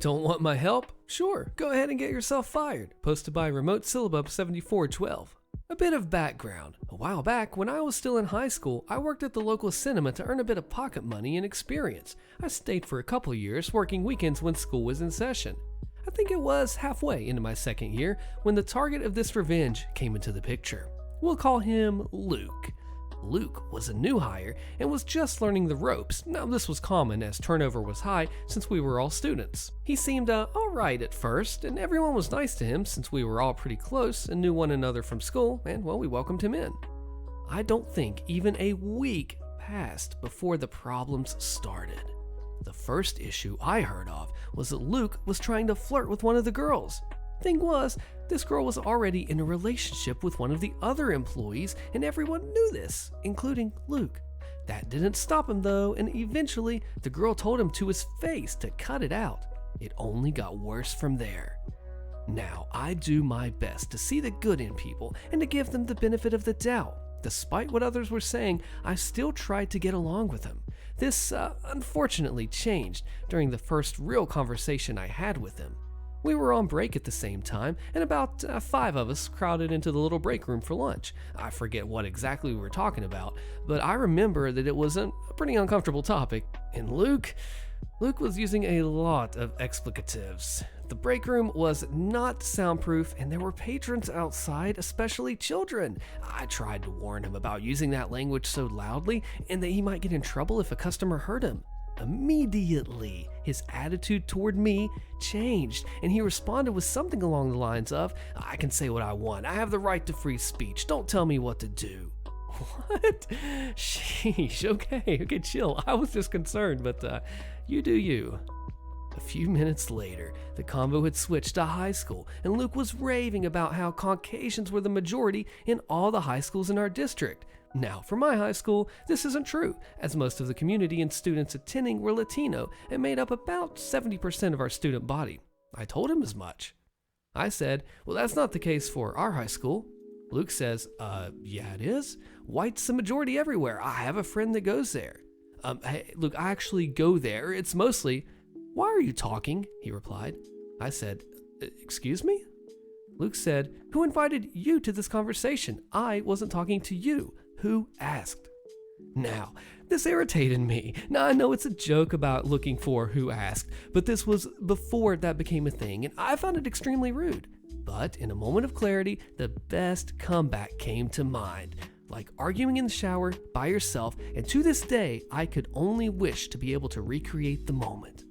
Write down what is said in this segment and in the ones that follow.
Don't want my help? Sure, go ahead and get yourself fired. Posted by Remote Syllabub 7412. A bit of background. A while back, when I was still in high school, I worked at the local cinema to earn a bit of pocket money and experience. I stayed for a couple years, working weekends when school was in session. I think it was halfway into my second year when the target of this revenge came into the picture. We'll call him Luke. Luke was a new hire and was just learning the ropes. Now, this was common as turnover was high since we were all students. He seemed alright at first, and everyone was nice to him since we were all pretty close and knew one another from school, and well, we welcomed him in. I don't think even a week passed before the problems started. The first issue I heard of was that Luke was trying to flirt with one of the girls. Thing was, this girl was already in a relationship with one of the other employees, and everyone knew this, including Luke. That didn't stop him though, and eventually the girl told him to his face to cut it out. It only got worse from there. Now, I do my best to see the good in people and to give them the benefit of the doubt. Despite what others were saying, I still tried to get along with him. This, unfortunately changed during the first real conversation I had with him. We were on break at the same time, and about 5 of us crowded into the little break room for lunch. I forget what exactly we were talking about, but I remember that it was a pretty uncomfortable topic, and Luke was using a lot of explicatives. The break room was not soundproof, and there were patrons outside, especially children. I tried to warn him about using that language so loudly, and that he might get in trouble if a customer heard him. Immediately, his attitude toward me changed, and he responded with something along the lines of, "I can say what I want. I have the right to free speech. Don't tell me what to do." What? Sheesh, okay, chill. I was just concerned, but you do you. A few minutes later, the convo had switched to high school, and Luke was raving about how Caucasians were the majority in all the high schools in our district. Now, for my high school, this isn't true, as most of the community and students attending were Latino and made up about 70% of our student body. I told him as much. I said, "Well, that's not the case for our high school." Luke says, yeah, it is. White's the majority everywhere. I have a friend that goes there. Hey, Luke, I actually go there. It's mostly, "Why are you talking?" he replied. I said, "Excuse me?" Luke said, "Who invited you to this conversation? I wasn't talking to you. Who asked?" Now, this irritated me. Now, I know it's a joke about looking for who asked, but this was before that became a thing, and I found it extremely rude. But in a moment of clarity, the best comeback came to mind. Like arguing in the shower by yourself, and to this day, I could only wish to be able to recreate the moment.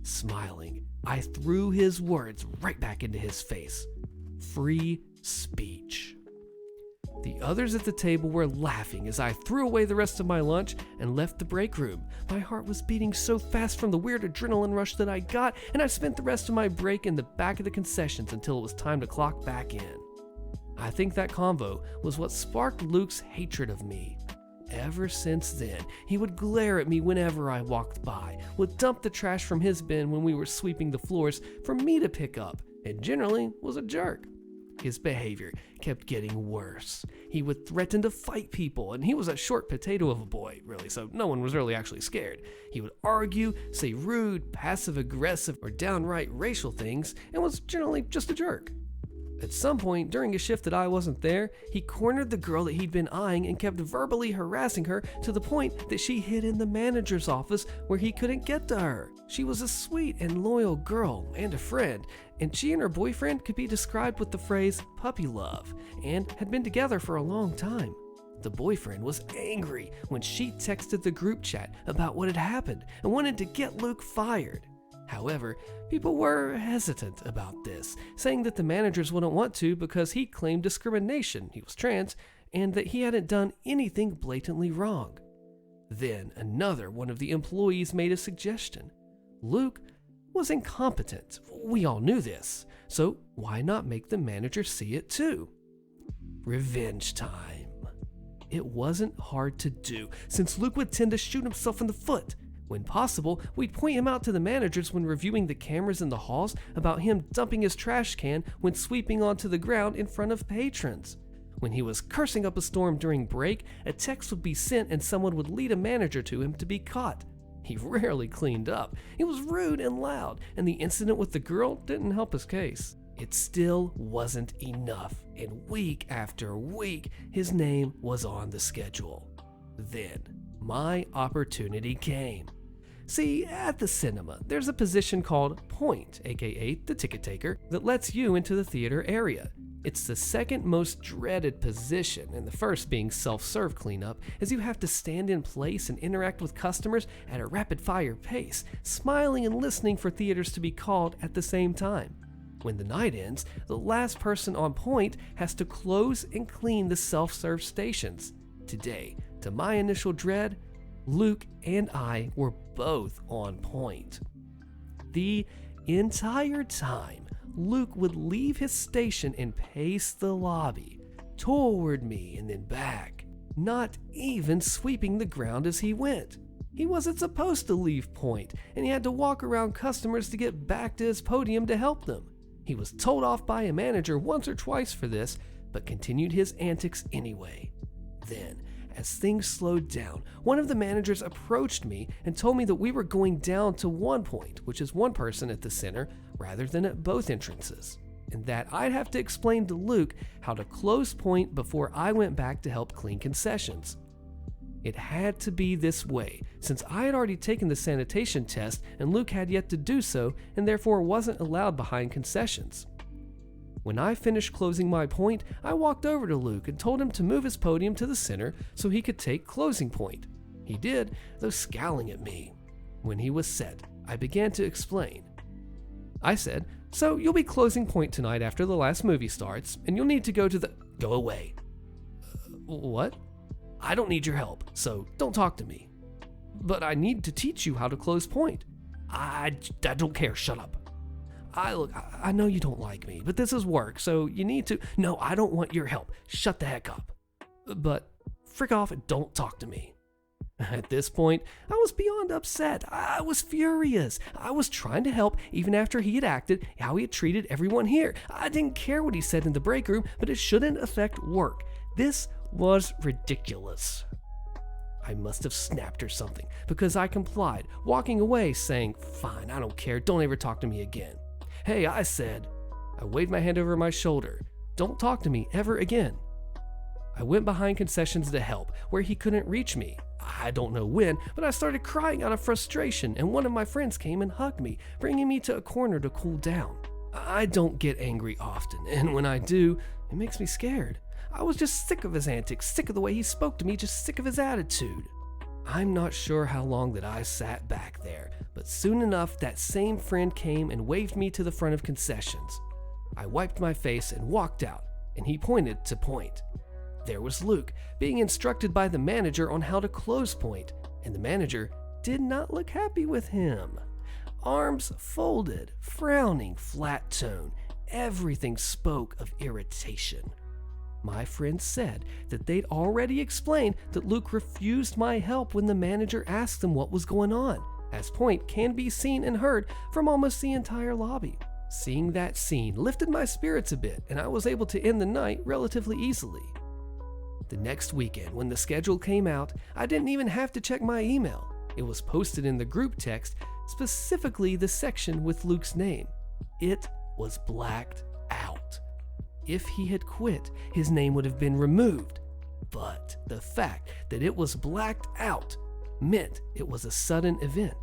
Smiling, I threw his words right back into his face. Free speech. The others at the table were laughing as I threw away the rest of my lunch and left the break room. My heart was beating so fast from the weird adrenaline rush that I got, and I spent the rest of my break in the back of the concessions until it was time to clock back in. I think that convo was what sparked Luke's hatred of me. Ever since then, he would glare at me whenever I walked by, would dump the trash from his bin when we were sweeping the floors for me to pick up, and generally was a jerk. His behavior kept getting worse. He would threaten to fight people, and he was a short potato of a boy, really, so no one was really actually scared. He would argue, say rude, passive-aggressive, or downright racial things, and was generally just a jerk. At some point during a shift that I wasn't there, he cornered the girl that he'd been eyeing and kept verbally harassing her to the point that she hid in the manager's office where he couldn't get to her. She was a sweet and loyal girl and a friend, and she and her boyfriend could be described with the phrase puppy love and had been together for a long time. The boyfriend was angry when she texted the group chat about what had happened and wanted to get Luke fired. However, people were hesitant about this, saying that the managers wouldn't want to because he claimed discrimination, he was trans, and that he hadn't done anything blatantly wrong. Then another one of the employees made a suggestion. Luke was incompetent. We all knew this, so why not make the manager see it too? Revenge time. It wasn't hard to do, since Luke would tend to shoot himself in the foot. When possible, we'd point him out to the managers when reviewing the cameras in the halls about him dumping his trash can when sweeping onto the ground in front of patrons. When he was cursing up a storm during break, a text would be sent and someone would lead a manager to him to be caught. He rarely cleaned up. He was rude and loud, and the incident with the girl didn't help his case. It still wasn't enough, and week after week, his name was on the schedule. Then, my opportunity came. See, at the cinema, there's a position called Point, aka the ticket taker, that lets you into the theater area. It's the second most dreaded position, and the first being self-serve cleanup, as you have to stand in place and interact with customers at a rapid-fire pace, smiling and listening for theaters to be called at the same time. When the night ends, the last person on point has to close and clean the self-serve stations. Today, to my initial dread, Luke and I were both on point. The entire time, Luke would leave his station and pace the lobby, toward me and then back, not even sweeping the ground as he went. He wasn't supposed to leave point, and he had to walk around customers to get back to his podium to help them. He was told off by a manager once or twice for this, but continued his antics anyway. Then, as things slowed down, one of the managers approached me and told me that we were going down to one point, which is one person at the center, rather than at both entrances, and that I'd have to explain to Luke how to close point before I went back to help clean concessions. It had to be this way, since I had already taken the sanitation test and Luke had yet to do so, and therefore wasn't allowed behind concessions. When I finished closing my point, I walked over to Luke and told him to move his podium to the center so he could take closing point. He did, though scowling at me. When he was set, I began to explain. I said, "So you'll be closing point tonight after the last movie starts, and you'll need to go to the—" "Go away." What? "I don't need your help, so don't talk to me." "But I need to teach you how to close point." I don't care, shut up." I know you don't like me, but this is work, so you need to—" "No, I don't want your help. Shut the heck up." "But frick off and don't talk to me." At this point, I was beyond upset. I was furious. I was trying to help even after he had acted how he had treated everyone here. I didn't care what he said in the break room, but it shouldn't affect work. This was ridiculous. I must have snapped or something, because I complied, walking away saying, "Fine, I don't care, don't ever talk to me again." "Hey," I said. I waved my hand over my shoulder. "Don't talk to me ever again." I went behind concessions to help, where he couldn't reach me. I don't know when, but I started crying out of frustration, and one of my friends came and hugged me, bringing me to a corner to cool down. I don't get angry often, and when I do, it makes me scared. I was just sick of his antics, sick of the way he spoke to me, just sick of his attitude. I'm not sure how long that I sat back there, but soon enough that same friend came and waved me to the front of concessions. I wiped my face and walked out, and he pointed to point. There was Luke, being instructed by the manager on how to close point, and the manager did not look happy with him. Arms folded, frowning, flat tone, everything spoke of irritation. My friend said that they'd already explained that Luke refused my help when the manager asked him what was going on, as point can be seen and heard from almost the entire lobby. Seeing that scene lifted my spirits a bit, and I was able to end the night relatively easily. The next weekend, when the schedule came out, I didn't even have to check my email. It was posted in the group text, specifically the section with Luke's name. It was blacked out. If he had quit, his name would have been removed. But the fact that it was blacked out meant it was a sudden event.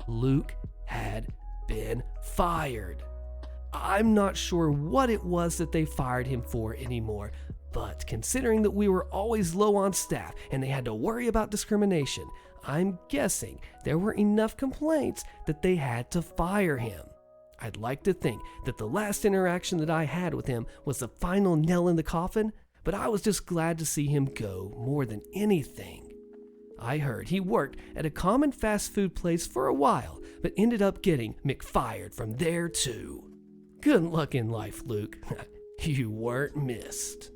Luke had been fired. I'm not sure what it was that they fired him for anymore, but considering that we were always low on staff and they had to worry about discrimination, I'm guessing there were enough complaints that they had to fire him. I'd like to think that the last interaction that I had with him was the final nail in the coffin, but I was just glad to see him go more than anything. I heard he worked at a common fast food place for a while, but ended up getting McFired from there too. Good luck in life, Luke. You weren't missed.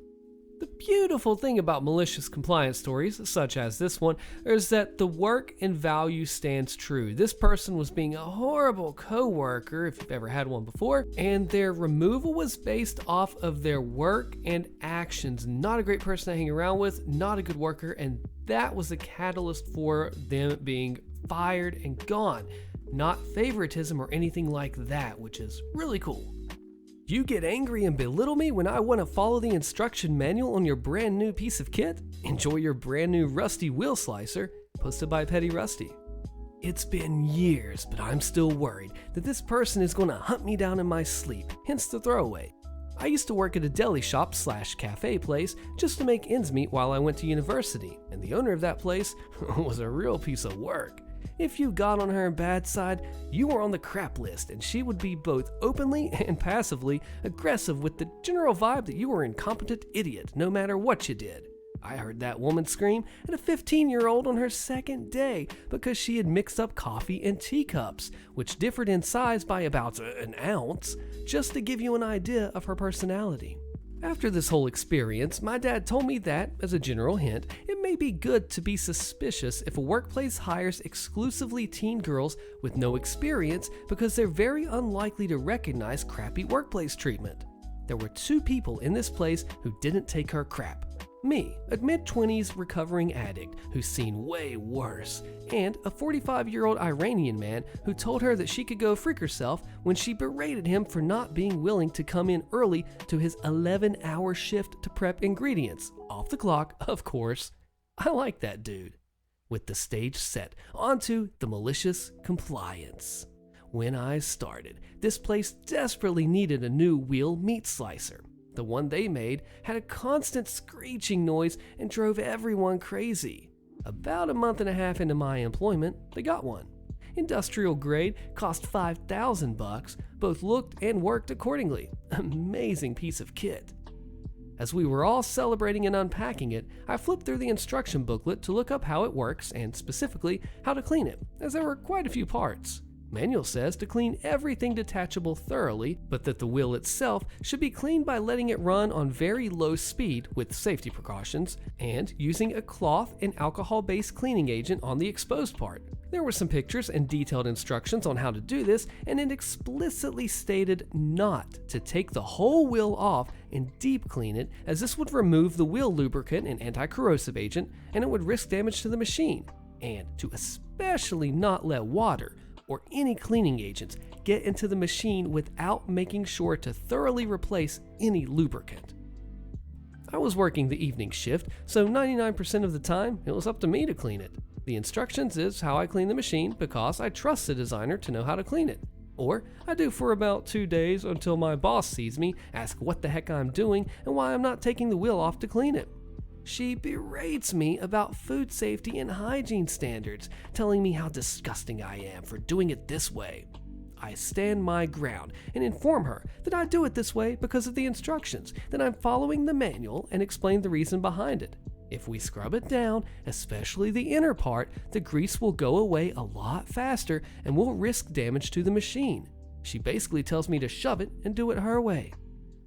The beautiful thing about malicious compliance stories, such as this one, is that the work and value stands true. This person was being a horrible coworker, if you've ever had one before, and their removal was based off of their work and actions. Not a great person to hang around with, not a good worker, and that was the catalyst for them being fired, and gone. Not favoritism or anything like that, which is really cool. You get angry and belittle me when I want to follow the instruction manual on your brand new piece of kit? Enjoy your brand new rusty wheel slicer, posted by Petty Rusty. It's been years, but I'm still worried that this person is going to hunt me down in my sleep, hence the throwaway. I used to work at a deli shop / cafe place just to make ends meet while I went to university, and the owner of that place was a real piece of work. If you got on her bad side, you were on the crap list, and she would be both openly and passively aggressive with the general vibe that you were an incompetent idiot no matter what you did. I heard that woman scream at a 15-year-old on her second day because she had mixed up coffee and teacups, which differed in size by about an ounce, just to give you an idea of her personality. After this whole experience, my dad told me that, as a general hint, it may be good to be suspicious if a workplace hires exclusively teen girls with no experience because they're very unlikely to recognize crappy workplace treatment. There were 2 people in this place who didn't take her crap. Me, a mid-20s recovering addict who's seen way worse, and a 45-year-old Iranian man who told her that she could go freak herself when she berated him for not being willing to come in early to his 11-hour shift to prep ingredients. Off the clock, of course. I like that dude. With the stage set, onto the malicious compliance. When I started, this place desperately needed a new wheel meat slicer. The one they made had a constant screeching noise and drove everyone crazy. About a month and a half into my employment, they got one. Industrial grade, cost $5,000, both looked and worked accordingly. Amazing piece of kit. As we were all celebrating and unpacking it, I flipped through the instruction booklet to look up how it works and specifically how to clean it, as there were quite a few parts. Manual says to clean everything detachable thoroughly, but that the wheel itself should be cleaned by letting it run on very low speed with safety precautions and using a cloth and alcohol-based cleaning agent on the exposed part. There were some pictures and detailed instructions on how to do this, and it explicitly stated not to take the whole wheel off and deep clean it, as this would remove the wheel lubricant and anti-corrosive agent, and it would risk damage to the machine, and to especially not let water or any cleaning agents get into the machine without making sure to thoroughly replace any lubricant. I was working the evening shift, so 99% of the time it was up to me to clean it. The instructions is how I clean the machine because I trust the designer to know how to clean it. Or I do for about 2 days until my boss sees me, ask what the heck I'm doing and why I'm not taking the wheel off to clean it. She berates me about food safety and hygiene standards, telling me how disgusting I am for doing it this way. I stand my ground and inform her that I do it this way because of the instructions, that I'm following the manual, and explain the reason behind it. If we scrub it down, especially the inner part, the grease will go away a lot faster and will risk damage to the machine. She basically tells me to shove it and do it her way.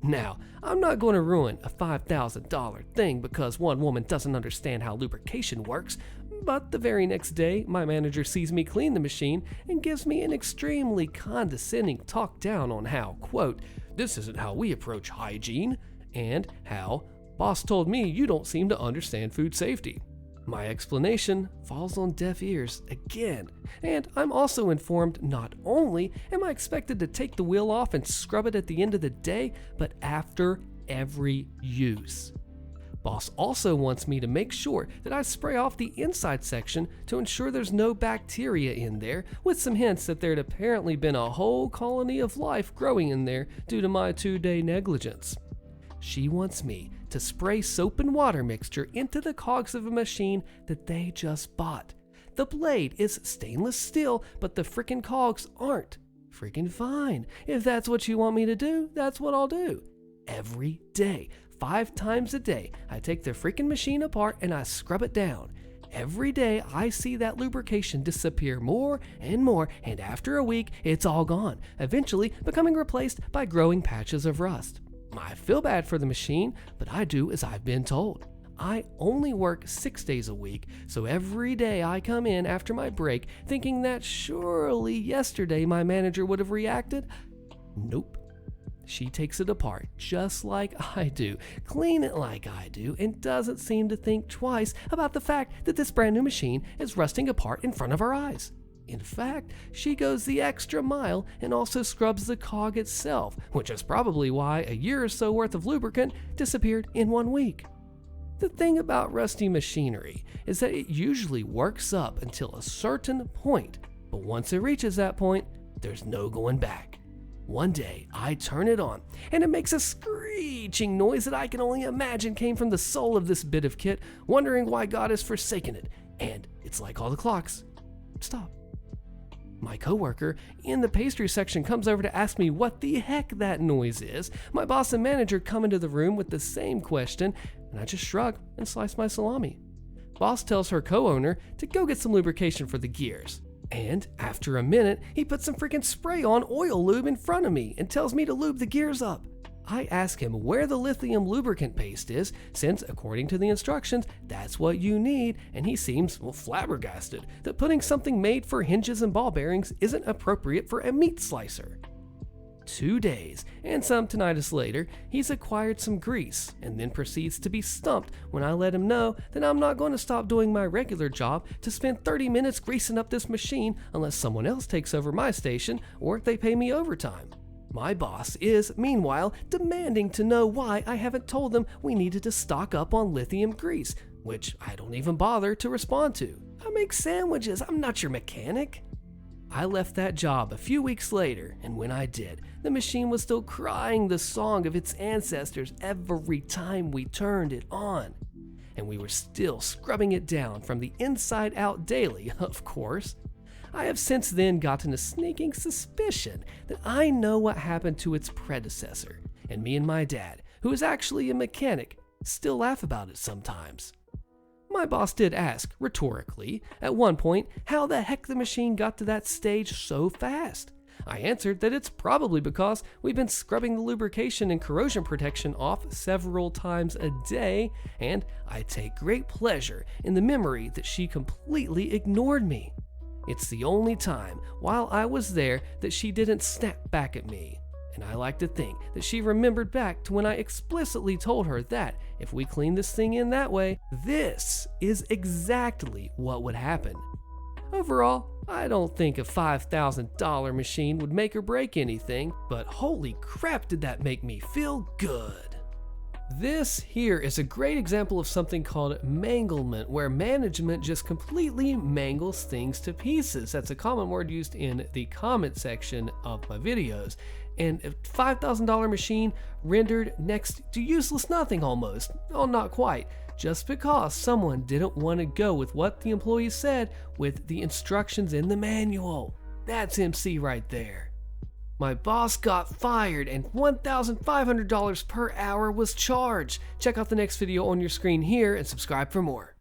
Now, I'm not going to ruin a $5,000 thing because one woman doesn't understand how lubrication works, but the very next day, my manager sees me clean the machine and gives me an extremely condescending talk down on how, quote, "this isn't how we approach hygiene," and how, "boss told me you don't seem to understand food safety." My explanation falls on deaf ears again, and I'm also informed not only am I expected to take the wheel off and scrub it at the end of the day, but after every use. Boss also wants me to make sure that I spray off the inside section to ensure there's no bacteria in there, with some hints that there'd apparently been a whole colony of life growing in there due to my 2-day negligence. She wants me to spray soap and water mixture into the cogs of a machine that they just bought. The blade is stainless steel, but the frickin' cogs aren't. Freaking fine. If that's what you want me to do, that's what I'll do. Every day, 5 times a day, I take the freaking machine apart and I scrub it down. Every day I see that lubrication disappear more and more, and after a week, it's all gone, eventually becoming replaced by growing patches of rust. I feel bad for the machine, but I do as I've been told. I only work 6 days a week, so every day I come in after my break thinking that surely yesterday my manager would have reacted. Nope. She takes it apart just like I do, clean it like I do, and doesn't seem to think twice about the fact that this brand new machine is rusting apart in front of our eyes. In fact, she goes the extra mile and also scrubs the cog itself, which is probably why a year or so worth of lubricant disappeared in 1 week. The thing about rusty machinery is that it usually works up until a certain point, but once it reaches that point, there's no going back. One day, I turn it on, and it makes a screeching noise that I can only imagine came from the soul of this bit of kit, wondering why God has forsaken it, and it's like all the clocks. Stop. My coworker in the pastry section comes over to ask me what the heck that noise is. My boss and manager come into the room with the same question, and I just shrug and slice my salami. Boss tells her co-owner to go get some lubrication for the gears. And after a minute, he puts some freaking spray on oil lube in front of me and tells me to lube the gears up. I ask him where the lithium lubricant paste is, since according to the instructions, that's what you need, and he seems, flabbergasted that putting something made for hinges and ball bearings isn't appropriate for a meat slicer. 2 days and some tinnitus later, he's acquired some grease and then proceeds to be stumped when I let him know that I'm not going to stop doing my regular job to spend 30 minutes greasing up this machine unless someone else takes over my station or they pay me overtime. My boss is, meanwhile, demanding to know why I haven't told them we needed to stock up on lithium grease, which I don't even bother to respond to. I make sandwiches, I'm not your mechanic. I left that job a few weeks later, and when I did, the machine was still crying the song of its ancestors every time we turned it on. And we were still scrubbing it down from the inside out daily, of course. I have since then gotten a sneaking suspicion that I know what happened to its predecessor, and me and my dad, who is actually a mechanic, still laugh about it sometimes. My boss did ask, rhetorically, at one point, how the heck the machine got to that stage so fast. I answered that it's probably because we've been scrubbing the lubrication and corrosion protection off several times a day, and I take great pleasure in the memory that she completely ignored me. It's the only time while I was there that she didn't snap back at me. And I like to think that she remembered back to when I explicitly told her that if we clean this thing in that way, this is exactly what would happen. Overall, I don't think a $5,000 machine would make or break anything, but holy crap did that make me feel good. This here is a great example of something called manglement, where management just completely mangles things to pieces. That's a common word used in the comment section of my videos. And a $5,000 machine rendered next to useless nothing almost. Oh, not quite. Just because someone didn't want to go with what the employees said with the instructions in the manual. That's MC right there. My boss got fired and $1,500 per hour was charged. Check out the next video on your screen here and subscribe for more.